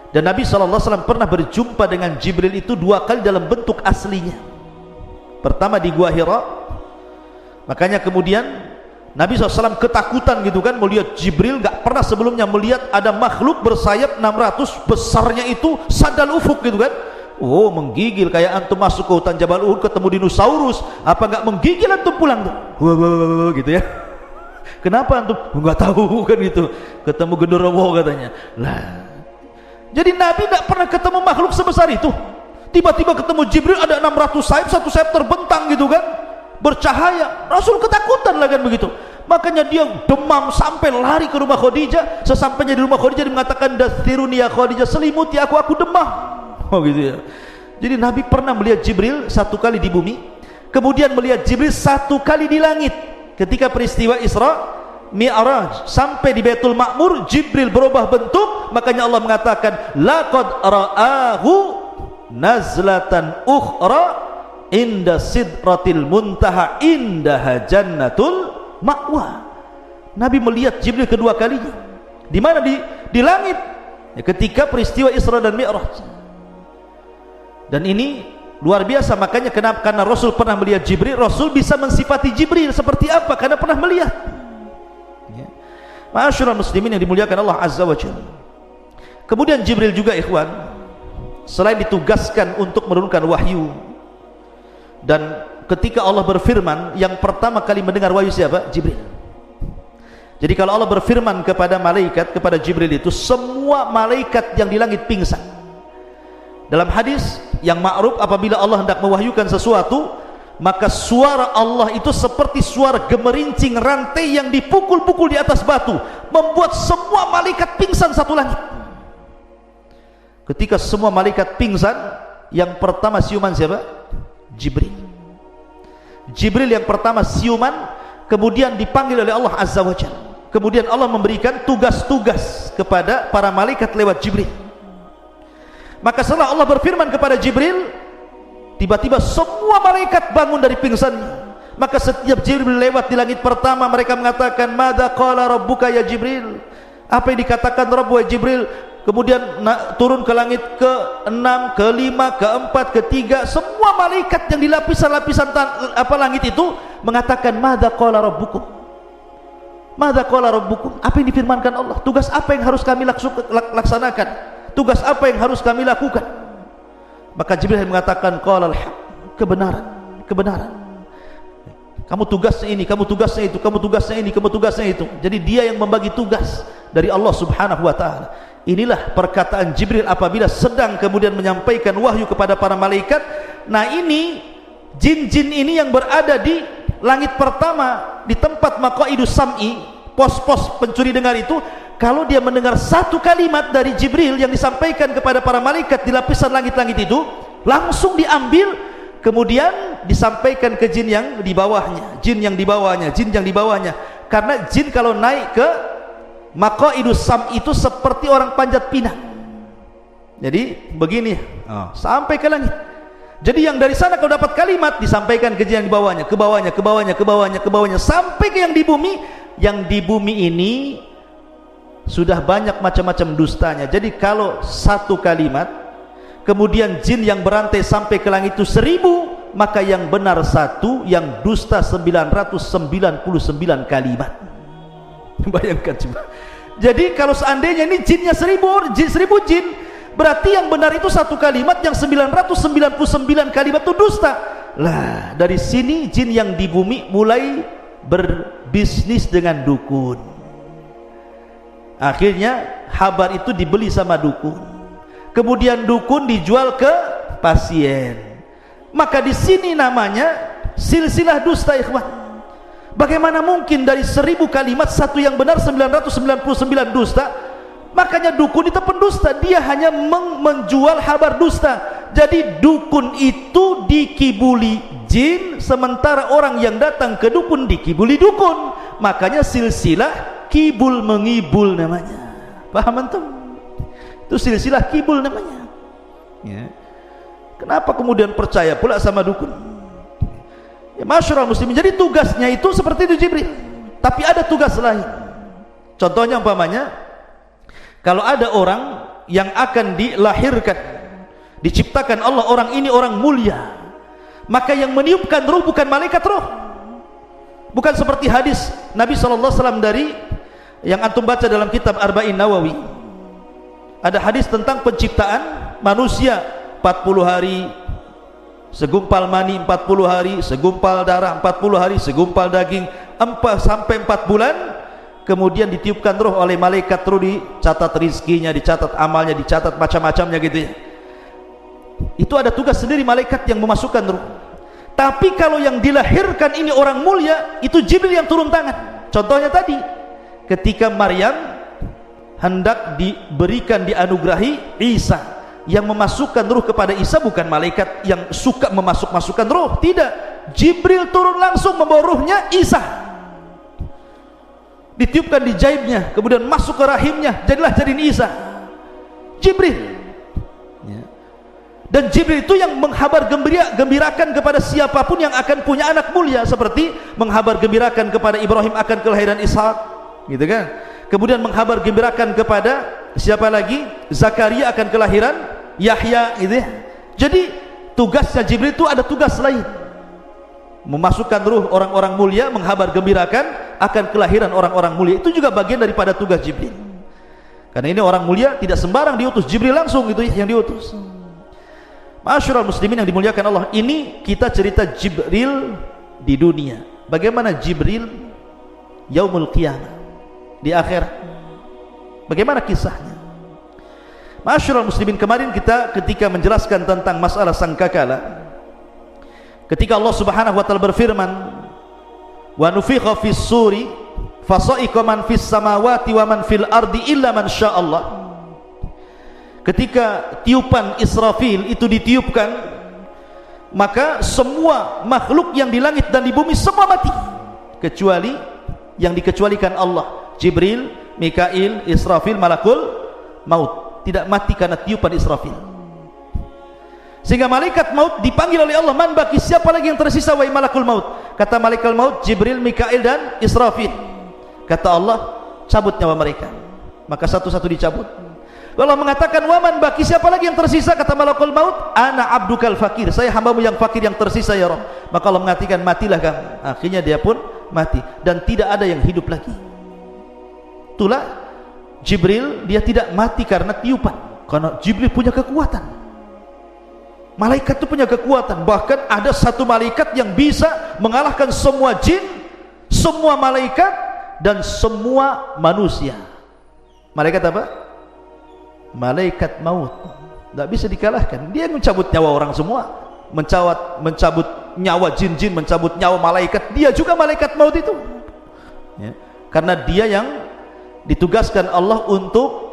Dan Nabi SAW pernah berjumpa dengan Jibril itu 2 kali dalam bentuk aslinya. Pertama di Gua Hira. Makanya kemudian Nabi SAW ketakutan gitu kan, melihat Jibril. Gak pernah sebelumnya melihat ada makhluk bersayap 600 besarnya itu sadal ufuk gitu kan. Oh, menggigil kayak antum masuk ke hutan Jabal Uhud ketemu dinosaurus. Apa gak menggigil antum pulang tuh? Wah, gitu ya. Kenapa antum? Enggak tahu kan gitu. Ketemu genderuwo katanya. Lah. Jadi Nabi tidak pernah ketemu makhluk sebesar itu. Tiba-tiba ketemu Jibril ada 600 sayap, satu sayap terbentang gitu kan. Bercahaya. Rasul ketakutan lah kan begitu. Makanya dia demam sampai lari ke rumah Khadijah. Sesampainya di rumah Khadijah dia mengatakan, "Dathiruni ya Khadijah, selimuti aku demam." Oh gitu ya. Jadi Nabi pernah melihat Jibril 1 kali di bumi, kemudian melihat Jibril 1 kali di langit. Ketika peristiwa Isra Mi'raj sampai di Baitul Ma'mur, Jibril berubah bentuk. Makanya Allah mengatakan, laqad ra'ahu nazlatan ukhra inda sidratil muntaha indaha jannatul ma'wa. Nabi melihat Jibril kedua kalinya. Di mana? Di langit. Ya, ketika peristiwa Isra dan Mi'raj. Dan ini luar biasa. Makanya kenapa? Karena Rasul pernah melihat Jibril, Rasul bisa mensifati Jibril seperti apa? Karena pernah melihat. Ya. Ma'asyiral muslimin yang dimuliakan Allah Azza wa Jalla. Kemudian Jibril juga ikhwan, selain ditugaskan untuk menurunkan wahyu, dan ketika Allah berfirman, yang pertama kali mendengar wahyu siapa? Jibril. Jadi kalau Allah berfirman kepada malaikat, kepada Jibril itu, semua malaikat yang di langit pingsan. Dalam hadis yang ma'ruf, apabila Allah hendak mewahyukan sesuatu, maka suara Allah itu seperti suara gemerincing rantai yang dipukul-pukul di atas batu, membuat semua malaikat pingsan satu langit. Ketika semua malaikat pingsan, yang pertama siuman siapa? Jibril. Jibril yang pertama siuman, kemudian dipanggil oleh Allah Azza wa Jalla. Kemudian Allah memberikan tugas-tugas kepada para malaikat lewat Jibril. Maka setelah Allah berfirman kepada Jibril, tiba-tiba semua malaikat bangun dari pingsannya. Maka setiap Jibril lewat di langit pertama, mereka mengatakan, "Madza qala rabbuka ya Jibril?" Apa yang dikatakan Rabb wahai Jibril? Kemudian turun ke langit ke-6, ke-5, ke-4, ke-3, semua malaikat yang di lapisan-lapisan langit itu mengatakan, "Madza qala rabbukum?" Madza qala rabbukum? Apa yang difirmankan Allah? Tugas apa yang harus kami laksanakan? Tugas apa yang harus kami lakukan? Maka Jibril mengatakan, qalal haq, kebenaran. Kamu tugasnya ini, kamu tugasnya itu, kamu tugasnya ini, kamu tugasnya itu. Jadi dia yang membagi tugas dari Allah Subhanahu wa taala. Inilah perkataan Jibril apabila sedang kemudian menyampaikan wahyu kepada para malaikat. Nah, ini jin-jin ini yang berada di langit pertama, di tempat maqaidus sam'i, pos-pos pencuri dengar itu, kalau dia mendengar satu kalimat dari Jibril yang disampaikan kepada para malaikat di lapisan langit-langit itu, langsung diambil, kemudian disampaikan ke jin yang di bawahnya, jin yang di bawahnya, jin yang di bawahnya. Karena jin kalau naik ke maqaidus sam itu seperti orang panjat pinang. Jadi begini, sampai ke langit. Jadi yang dari sana kalau dapat kalimat disampaikan ke jin yang di bawahnya, ke bawahnya, ke bawahnya, ke bawahnya, ke bawahnya, sampai ke yang di bumi. Yang di bumi ini sudah banyak macam-macam dustanya. Jadi kalau satu kalimat, kemudian jin yang berantai sampai ke langit itu 1000, maka yang benar satu, yang dusta 999 kalimat. Bayangkan coba. Jadi kalau seandainya ini jinnya 1000 jin, berarti yang benar itu satu kalimat, yang 999 kalimat itu dusta. Lah, dari sini jin yang di bumi mulai berbisnis dengan dukun. Akhirnya habar itu dibeli sama dukun. Kemudian dukun dijual ke pasien. Maka di sini namanya silsilah dusta, ikhwan. Bagaimana mungkin dari 1000 kalimat satu yang benar 999 dusta? Makanya dukun itu pendusta, dia hanya menjual habar dusta. Jadi dukun itu dikibuli jin, sementara orang yang datang ke dukun dikibuli dukun. Makanya silsilah kibul mengibul namanya. Paham antum? Itu silsilah kibul namanya. Ya. Kenapa kemudian percaya pula sama dukun? Ya, masyarul muslimin. Jadi tugasnya itu seperti itu Jibril. Tapi ada tugas lain. Contohnya umpamanya, kalau ada orang yang akan dilahirkan, diciptakan Allah, orang ini orang mulia, maka yang meniupkan ruh bukan malaikat ruh. Bukan seperti hadis Nabi SAW dari yang antum baca dalam kitab Arba'in Nawawi. Ada hadis tentang penciptaan manusia, 40 hari segumpal mani, 40 hari segumpal darah, 40 hari segumpal daging, 4 bulan, kemudian ditiupkan roh oleh malaikat, roh dicatat rizkinya, dicatat amalnya, dicatat macam-macamnya gitu ya. Itu ada tugas sendiri malaikat yang memasukkan roh. Tapi kalau yang dilahirkan ini orang mulia, itu Jibril yang turun tangan. Contohnya tadi ketika Maryam hendak diberikan, dianugerahi Isa, yang memasukkan ruh kepada Isa bukan malaikat yang suka memasukkan ruh, tidak. Jibril turun langsung membawa ruhnya Isa, ditiupkan di jaibnya, kemudian masuk ke rahimnya, jadilah janin Isa. Jibril ya. Dan Jibril itu yang menghabar gembirakan kepada siapapun yang akan punya anak mulia, seperti menghabar gembirakan kepada Ibrahim akan kelahiran Ishak, gitu kan. Kemudian menghabar gembirakan kepada siapa lagi? Zakaria akan kelahiran Yahya, gitu ya. Jadi tugasnya Jibril itu ada tugas lain, memasukkan ruh orang-orang mulia, menghabar gembirakan akan kelahiran orang-orang mulia. Itu juga bagian daripada tugas Jibril. Karena ini orang mulia tidak sembarang diutus, Jibril langsung gitu ya yang diutus. Masyarul muslimin yang dimuliakan Allah, ini kita cerita Jibril di dunia. Bagaimana Jibril yaumul qiyamah, di akhirat, bagaimana kisahnya? Masyarul muslimin, kemarin kita ketika menjelaskan tentang masalah sangkakala, ketika Allah Subhanahu wa taala berfirman, wa nufikha fis suri fasa'iqa man fis samawati wa man fil ardi illa man sya'allah. Ketika tiupan Israfil itu ditiupkan, maka semua makhluk yang di langit dan di bumi semua mati, kecuali yang dikecualikan Allah. Jibril, Mikail, Israfil, malakul maut tidak mati karena tiupan Israfil. Sehingga malaikat maut dipanggil oleh Allah, man baki, siapa lagi yang tersisa wahai malakul maut? Kata malaikat maut, Jibril, Mikail dan Israfil. Kata Allah, cabut nyawa mereka. Maka satu-satu dicabut. Allah mengatakan, wa man baki, siapa lagi yang tersisa? Kata malakul maut, ana abdukal fakir, saya hambamu yang fakir yang tersisa ya Rabb. Maka Allah mengatakan, matilah kamu. Akhirnya dia pun mati dan tidak ada yang hidup lagi. Itulah Jibril, dia tidak mati karena tiupan, karena Jibril punya kekuatan. Malaikat itu punya kekuatan. Bahkan ada satu malaikat yang bisa mengalahkan semua jin, semua malaikat dan semua manusia. Malaikat apa? malaikat maut, tidak bisa dikalahkan. Dia mencabut nyawa orang semua, mencabut nyawa jin-jin, mencabut nyawa malaikat. Dia juga malaikat maut itu, ya. Karena dia yang ditugaskan Allah untuk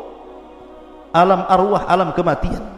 alam arwah, alam kematian.